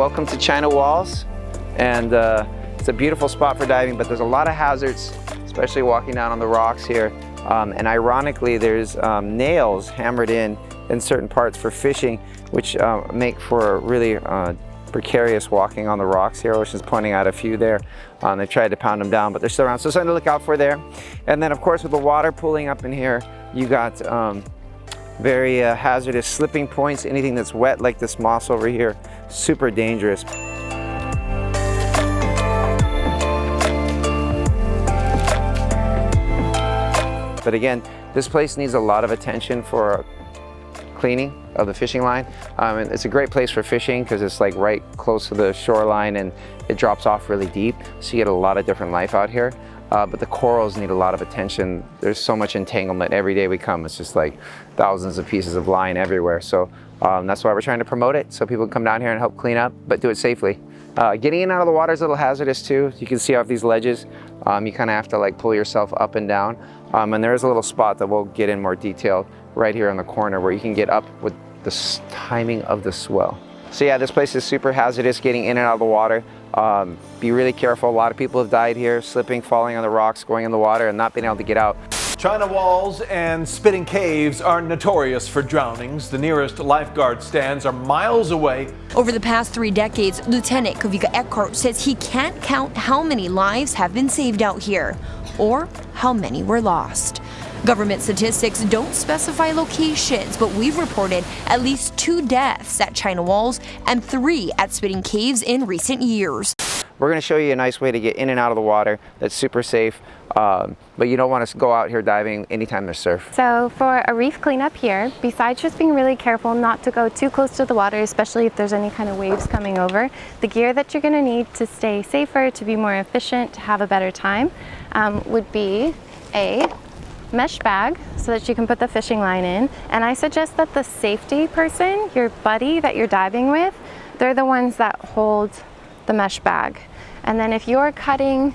welcome to China Walls, and it's a beautiful spot for diving, but there's a lot of hazards, especially walking down on the rocks here. And ironically, there's nails hammered in certain parts for fishing, which make for really precarious walking on the rocks here. Ocean's pointing out a few there. They tried to pound them down, but they're still around, so something to look out for there. And then of course, with the water pooling up in here, you got very hazardous slipping points. Anything that's wet like this moss over here, super dangerous. But again, this place needs a lot of attention for cleaning of the fishing line. And it's a great place for fishing because it's like right close to the shoreline and it drops off really deep. So you get a lot of different life out here. But the corals need a lot of attention. There's so much entanglement. Every day we come, it's just like thousands of pieces of line everywhere. So that's why we're trying to promote it, so people can come down here and help clean up, but do it safely. Getting in and out of the water is a little hazardous too. You can see off these ledges, you kind of have to like pull yourself up and down. And there is a little spot that we'll get in more detail right here in the corner where you can get up with the timing of the swell. So yeah, this place is super hazardous getting in and out of the water. Be really careful. A lot of people have died here, slipping, falling on the rocks, going in the water and not being able to get out. China Walls and Spitting Caves are notorious for drownings. The nearest lifeguard stands are miles away. Over the past 3 decades, Lieutenant Kavika Eckhart says he can't count how many lives have been saved out here, or how many were lost. Government statistics don't specify locations, but we've reported at least 2 deaths at China Walls and 3 at Spitting Caves in recent years. We're going to show you a nice way to get in and out of the water that's super safe, but you don't want to go out here diving anytime there's surf. So for a reef cleanup here, besides just being really careful not to go too close to the water, especially if there's any kind of waves coming over, the gear that you're going to need to stay safer, to be more efficient, to have a better time, would be a mesh bag so that you can put the fishing line in. And I suggest that the safety person, your buddy that you're diving with, they're the ones that hold the mesh bag. And then if you're cutting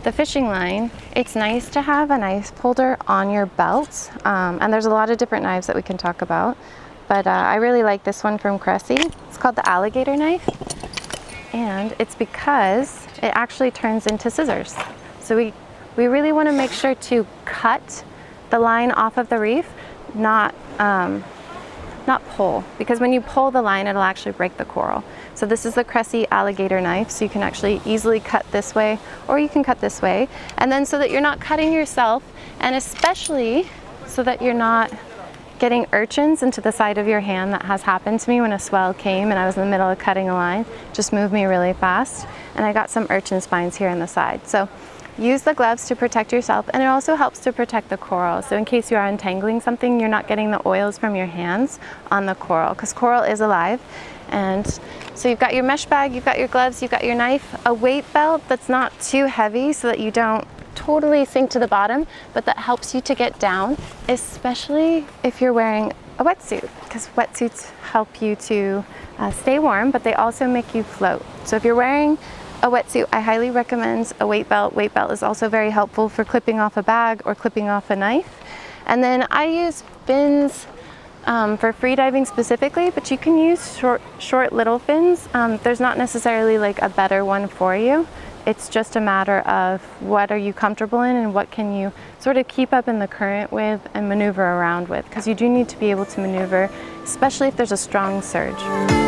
the fishing line, it's nice to have a knife holder on your belt. And there's a lot of different knives that we can talk about. But I really like this one from Cressy. It's called the alligator knife. And it's because it actually turns into scissors. So we really want to make sure to cut the line off of the reef, not pull, because when you pull the line, it'll actually break the coral. So this is the Cressy alligator knife, so you can actually easily cut this way, or you can cut this way. And then so that you're not cutting yourself, and especially so that you're not getting urchins into the side of your hand. That has happened to me when a swell came and I was in the middle of cutting a line, just moved me really fast, and I got some urchin spines here on the side. So use the gloves to protect yourself, and it also helps to protect the coral. So in case you are untangling something, you're not getting the oils from your hands on the coral, because coral is alive. And so you've got your mesh bag, you've got your gloves, you've got your knife, a weight belt that's not too heavy so that you don't totally sink to the bottom, but that helps you to get down, especially if you're wearing a wetsuit, because wetsuits help you to stay warm, but they also make you float. So if you're wearing a wetsuit, I highly recommend a weight belt. Weight belt is also very helpful for clipping off a bag or clipping off a knife. And then I use fins for free diving specifically, but you can use short little fins. There's not necessarily like a better one for you. It's just a matter of what are you comfortable in and what can you sort of keep up in the current with and maneuver around with, because you do need to be able to maneuver, especially if there's a strong surge.